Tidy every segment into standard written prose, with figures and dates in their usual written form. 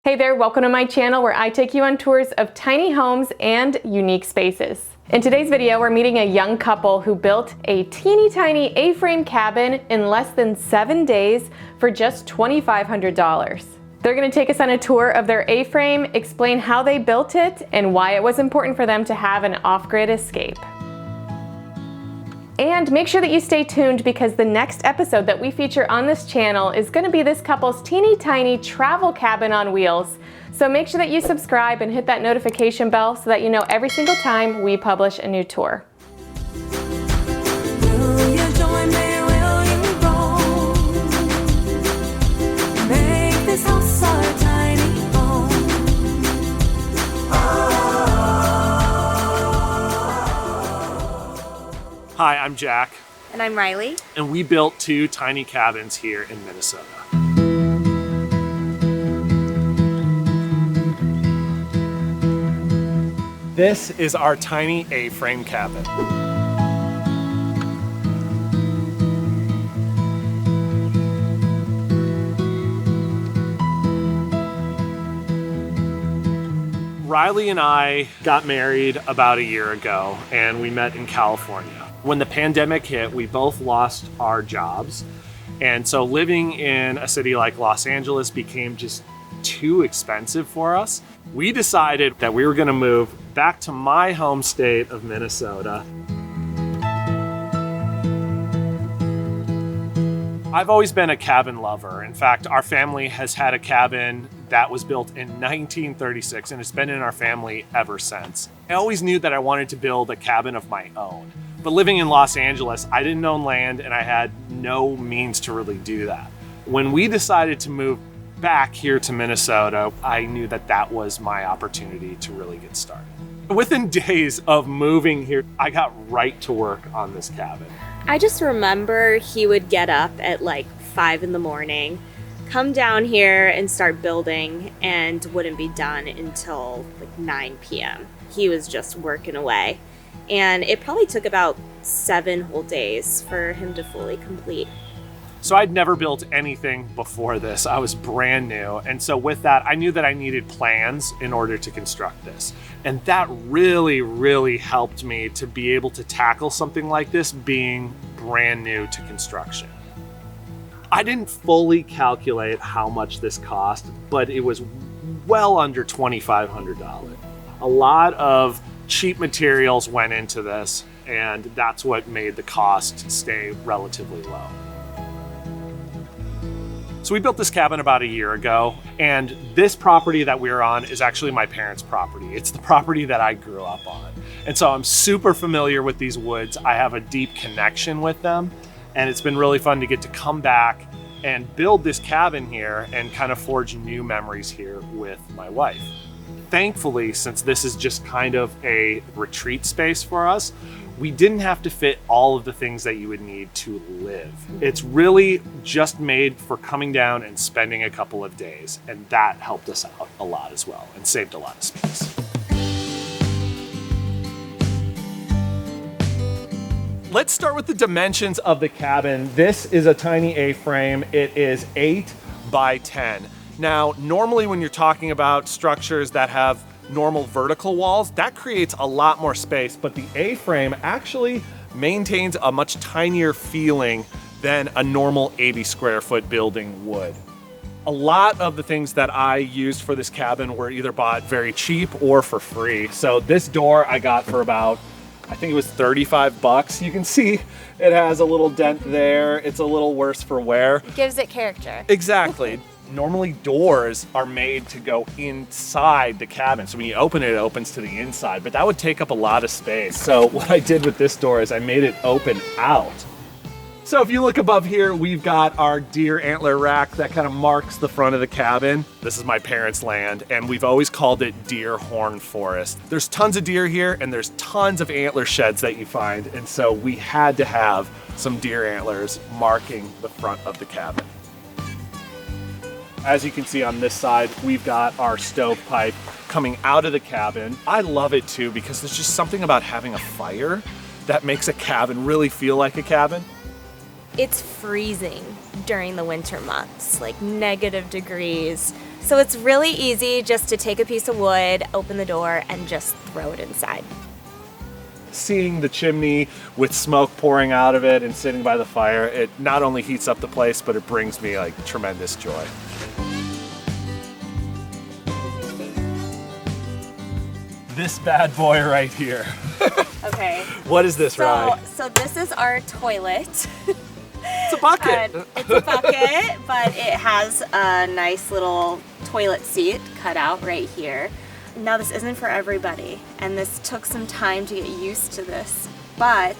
Hey there, welcome to my channel where I take you on tours of tiny homes and unique spaces. In today's video, we're meeting a young couple who built a teeny tiny A-frame cabin in less than 7 days for just $2,500. They're gonna take us on a tour of their A-frame, explain how they built it, and why it was important for them to have an off-grid escape. And make sure that you stay tuned because the next episode that we feature on this channel is going to be this couple's teeny tiny travel cabin on wheels. So make sure that you subscribe and hit that notification bell so that you know every single time we publish a new tour. Will you join me? Will you roll? Make this house our tiny home. Hi, I'm Jack, And I'm Riley. and we built 2 tiny cabins here in Minnesota. This is our tiny A-frame cabin. Riley and I got married about a year ago, and we met in California. When the pandemic hit, we both lost our jobs. And so living in a city like Los Angeles became just too expensive for us. We decided that we were gonna move back to my home state of Minnesota. I've always been a cabin lover. In fact, our family has had a cabin that was built in 1936 and it's been in our family ever since. I always knew that I wanted to build a cabin of my own. But living in Los Angeles, I didn't own land and I had no means to really do that. When we decided to move back here to Minnesota, I knew that that was my opportunity to really get started. Within days of moving here, I got right to work on this cabin. I just remember he would get up at like 5 in the morning, come down here and start building, and wouldn't be done until like 9 p.m. He was just working away. And it probably took about 7 whole days for him to fully complete. So I'd never built anything before this. I was brand new. And so with that, I knew that I needed plans in order to construct this. And that really helped me to be able to tackle something like this being brand new to construction. I didn't fully calculate how much this cost, but it was well under $2,500. A lot of cheap materials went into this, and that's what made the cost stay relatively low. So we built this cabin about a year ago, and this property that we're on is actually my parents' property. It's the property that I grew up on. And so I'm super familiar with these woods. I have a deep connection with them, and it's been really fun to get to come back and build this cabin here and kind of forge new memories here with my wife. Thankfully, since this is just kind of a retreat space for us, we didn't have to fit all of the things that you would need to live. It's really just made for coming down and spending a couple of days, and that helped us out a lot as well and saved a lot of space. Let's start with the dimensions of the cabin. This is a tiny A-frame. It is 8 by 10. Now, normally when you're talking about structures that have normal vertical walls, that creates a lot more space, but the A-frame actually maintains a much tinier feeling than a normal 80 square foot building would. A lot of the things that I used for this cabin were either bought very cheap or for free. So this door I got for about, I think it was 35 bucks. You can see it has a little dent there. It's a little worse for wear. It gives it character. Exactly. Normally doors are made to go inside the cabin. So when you open it, it opens to the inside, but that would take up a lot of space. So what I did with this door is I made it open out. So if you look above here, we've got our deer antler rack that kind of marks the front of the cabin. This is my parents' land, and we've always called it Deer Horn Forest. There's tons of deer here, and there's tons of antler sheds that you find, and so we had to have some deer antlers marking the front of the cabin. As you can see on this side, we've got our stovepipe coming out of the cabin. I love it too because there's just something about having a fire that makes a cabin really feel like a cabin. It's freezing during the winter months, like -degrees. So it's really easy just to take a piece of wood, open the door, and just throw it inside. Seeing the chimney with smoke pouring out of it and sitting by the fire, it not only heats up the place, but it brings me like tremendous joy. This bad boy right here. Okay. What is this, Rye? So this is our toilet. It's a bucket. It's a bucket, but it has a nice little toilet seat cut out right here. Now this isn't for everybody, and this took some time to get used to this, but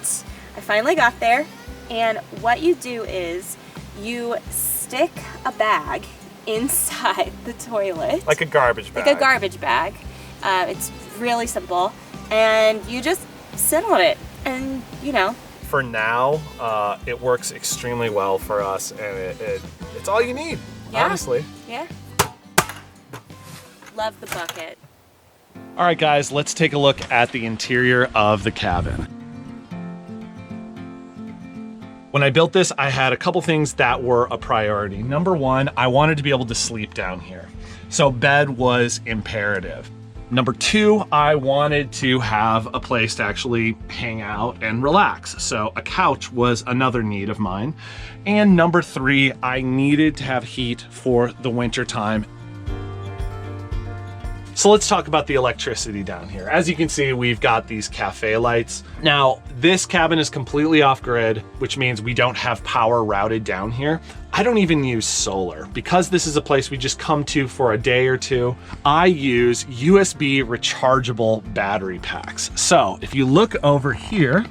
I finally got there. And what you do is you stick a bag inside the toilet. Like a garbage bag. Like a garbage bag. It's really simple, and you just sit on it, and you know. For now, it works extremely well for us, and it's all you need, Yeah. honestly. Yeah. Love the bucket. All right, guys, let's take a look at the interior of the cabin. When I built this, I had a couple things that were a priority. Number one, I wanted to be able to sleep down here. So bed was imperative. Number two, I wanted to have a place to actually hang out and relax. So a couch was another need of mine. And number three, I needed to have heat for the winter time. So let's talk about the electricity down here. As you can see, we've got these cafe lights. Now, this cabin is completely off-grid, which means we don't have power routed down here. I don't even use solar. Because this is a place we just come to for a day or two, I use USB rechargeable battery packs. So if you look over here,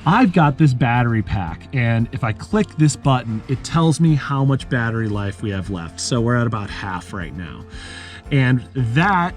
I've got this battery pack, and if I click this button, it tells me how much battery life we have left. So we're at about half right now. And that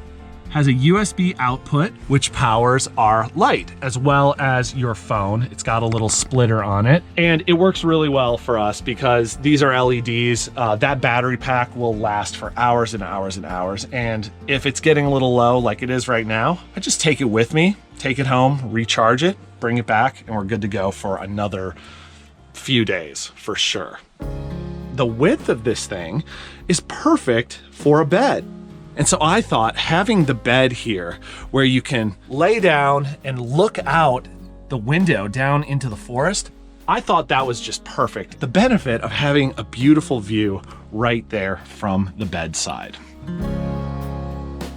has a USB output, which powers our light, as well as your phone. It's got a little splitter on it, and it works really well for us because these are LEDs. That battery pack will last for hours and hours and hours. And if it's getting a little low, like it is right now, I just take it with me, take it home, recharge it, bring it back, and we're good to go for another few days for sure. The width of this thing is perfect for a bed. And so I thought having the bed here where you can lay down and look out the window down into the forest, I thought that was just perfect. The benefit of having a beautiful view right there from the bedside.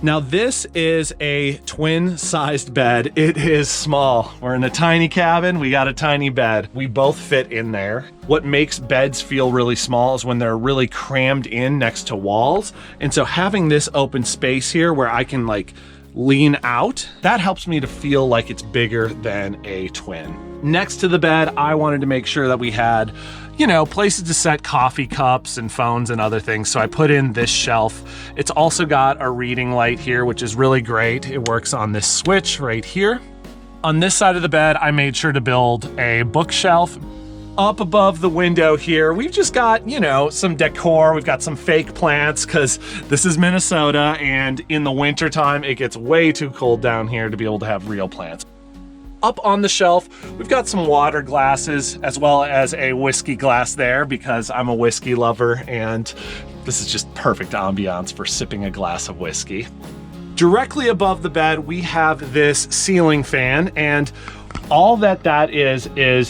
Now this is a twin-sized bed. It is small. We're in a tiny cabin, we got a tiny bed. We both fit in there. What makes beds feel really small is when they're really crammed in next to walls. And so having this open space here where I can like lean out, that helps me to feel like it's bigger than a twin. Next to the bed, I wanted to make sure that we had, you know, places to set coffee cups and phones and other things. So I put in this shelf. It's also got a reading light here, which is really great. It works on this switch right here. On this side of the bed, I made sure to build a bookshelf. Up above the window here, we've just got, you know, some decor. We've got some fake plants because this is Minnesota, and in the winter time, it gets way too cold down here to be able to have real plants. Up on the shelf, we've got some water glasses as well as a whiskey glass there because I'm a whiskey lover, and this is just perfect ambiance for sipping a glass of whiskey. Directly above the bed, we have this ceiling fan, and all that is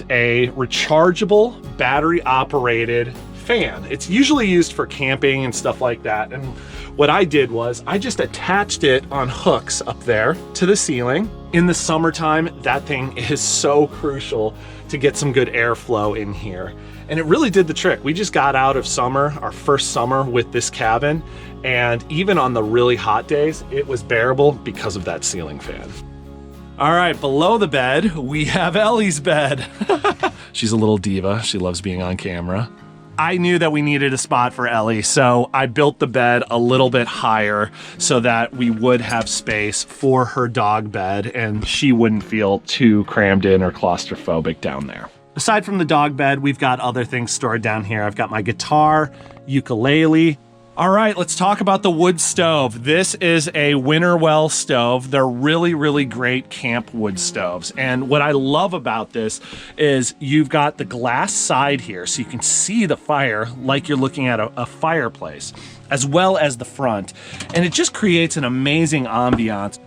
a rechargeable, battery-operated fan. It's usually used for camping and stuff like that. And what I did was I just attached it on hooks up there to the ceiling. In the summertime, that thing is so crucial to get some good airflow in here. And it really did the trick. We just got out of summer, our first summer with this cabin, and even on the really hot days, it was bearable because of that ceiling fan. All right, below the bed, we have Ellie's bed. She's a little diva. She loves being on camera. I knew that we needed a spot for Ellie, so I built the bed a little bit higher so that we would have space for her dog bed and she wouldn't feel too crammed in or claustrophobic down there. Aside from the dog bed, we've got other things stored down here. I've got my guitar, ukulele. All right, let's talk about the wood stove. This is a Winterwell stove. They're really, really great camp wood stoves. And what I love about this is you've got the glass side here so you can see the fire like you're looking at a fireplace. as well as the front. And it just creates an amazing ambiance.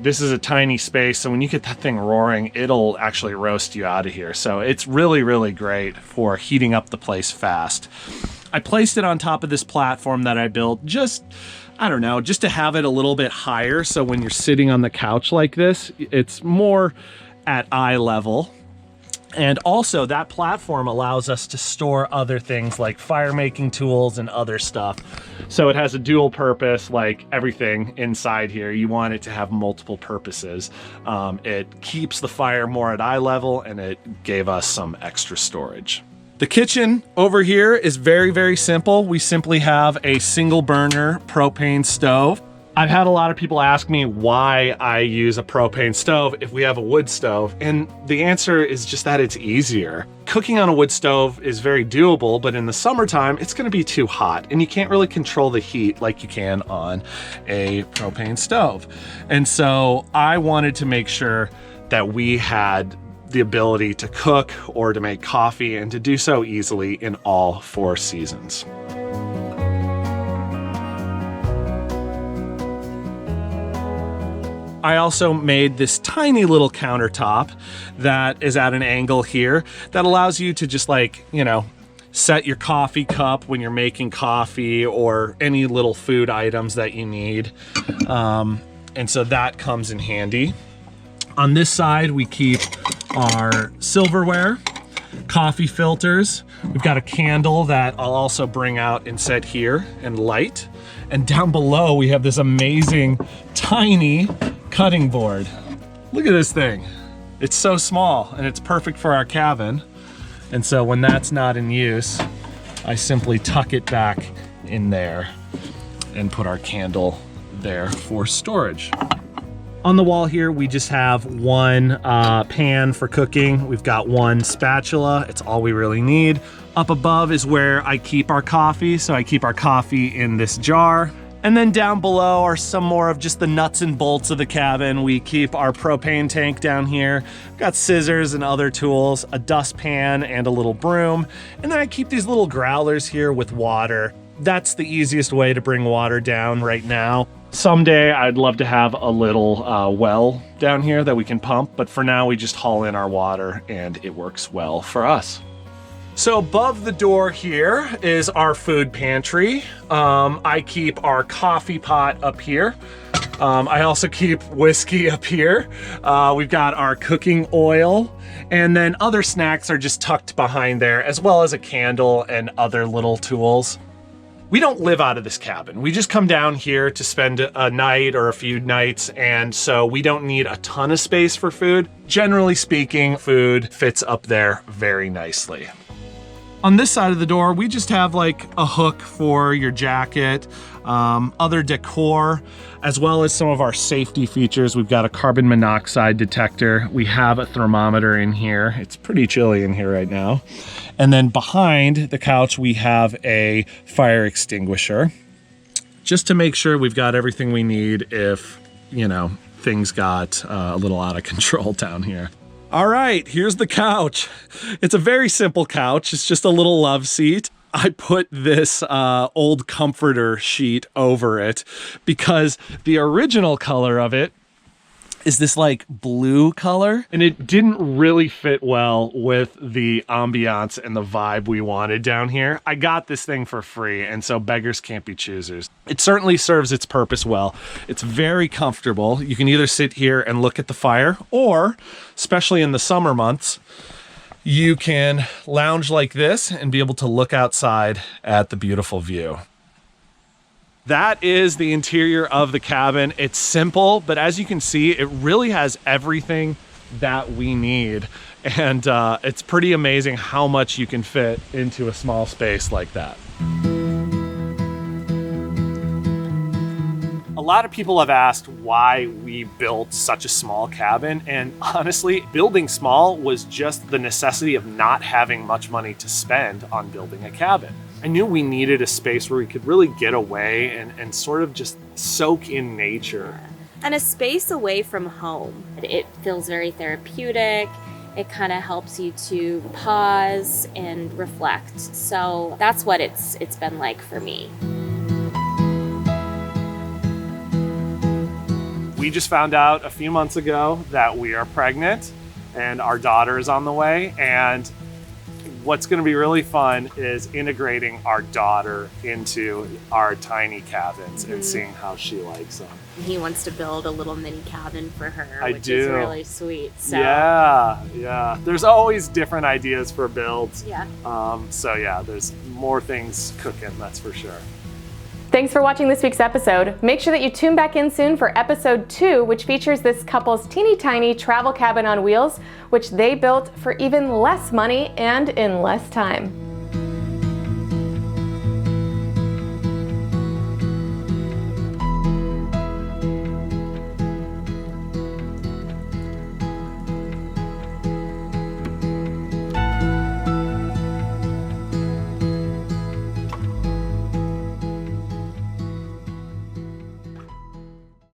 This is a tiny space, so when you get that thing roaring, it'll actually roast you out of here. So it's really, really great for heating up the place fast. I placed it on top of this platform that I built just, I don't know, just to have it a little bit higher. So when you're sitting on the couch like this, it's more at eye level. And also that platform allows us to store other things like fire making tools and other stuff. So it has a dual purpose, like everything inside here. You want it to have multiple purposes. It keeps the fire more at eye level, and it gave us some extra storage. The kitchen over here is very, very simple. We simply have a single burner propane stove. I've had a lot of people ask me why I use a propane stove if we have a wood stove, and the answer is just that it's easier. Cooking on a wood stove is very doable, but in the summertime, it's gonna be too hot, and you can't really control the heat like you can on a propane stove. And so I wanted to make sure that we had the ability to cook or to make coffee, and to do so easily in all 4 seasons. I also made this tiny little countertop that is at an angle here that allows you to just, like, you know, set your coffee cup when you're making coffee or any little food items that you need. And so that comes in handy. On this side, we keep our silverware, coffee filters. We've got a candle that I'll also bring out and set here and light. And down below, we have this amazing tiny cutting board. Look at this thing. It's so small, and it's perfect for our cabin. And so when that's not in use, I simply tuck it back in there and put our candle there for storage. On the wall here, we just have one pan for cooking. We've got one spatula. It's all we really need. Up above is where I keep our coffee. So I keep our coffee in this jar. And then down below are some more of just the nuts and bolts of the cabin. We keep our propane tank down here. We've got scissors and other tools, a dustpan and a little broom. And then I keep these little growlers here with water. That's the easiest way to bring water down right now. Someday I'd love to have a little well down here that we can pump, but for now we just haul in our water and it works well for us. So above the door here is our food pantry. I keep our coffee pot up here. I also keep whiskey up here. We've got our cooking oil, and then other snacks are just tucked behind there, as well as a candle and other little tools. We don't live out of this cabin. We just come down here to spend a night or a few nights, and so we don't need a ton of space for food. Generally speaking, food fits up there very nicely. On this side of the door, we just have like a hook for your jacket, other decor, as well as some of our safety features. We've got a carbon monoxide detector. We have a thermometer in here. It's pretty chilly in here right now. And then behind the couch, we have a fire extinguisher, just to make sure we've got everything we need if, you know, things got a little out of control down here. All right, here's the couch. It's a very simple couch. It's just a little love seat. I put this old comforter sheet over it because the original color of it is this like blue color, and it didn't really fit well with the ambiance and the vibe we wanted down here. I got this thing for free, and so beggars can't be choosers. It certainly serves its purpose well. It's very comfortable. You can either sit here and look at the fire, or, especially in the summer months, you can lounge like this and be able to look outside at the beautiful view. That is the interior of the cabin. It's simple, but as you can see, it really has everything that we need. And it's pretty amazing how much you can fit into a small space like that. A lot of people have asked why we built such a small cabin, and honestly, building small was just the necessity of not having much money to spend on building a cabin. I knew we needed a space where we could really get away and sort of just soak in nature. And a space away from home. It feels very therapeutic. It kind of helps you to pause and reflect. So that's what it's been like for me. We just found out a few months ago that we are pregnant and our daughter is on the way. And what's going to be really fun is integrating our daughter into our tiny cabins and seeing how she likes them. He wants to build a little mini cabin for her, which do. is really sweet. So. Yeah. There's always different ideas for builds. Yeah. So yeah, there's more things cooking, that's for sure. Thanks for watching this week's episode. Make sure that you tune back in soon for episode 2, which features this couple's teeny tiny travel cabin on wheels, which they built for even less money and in less time.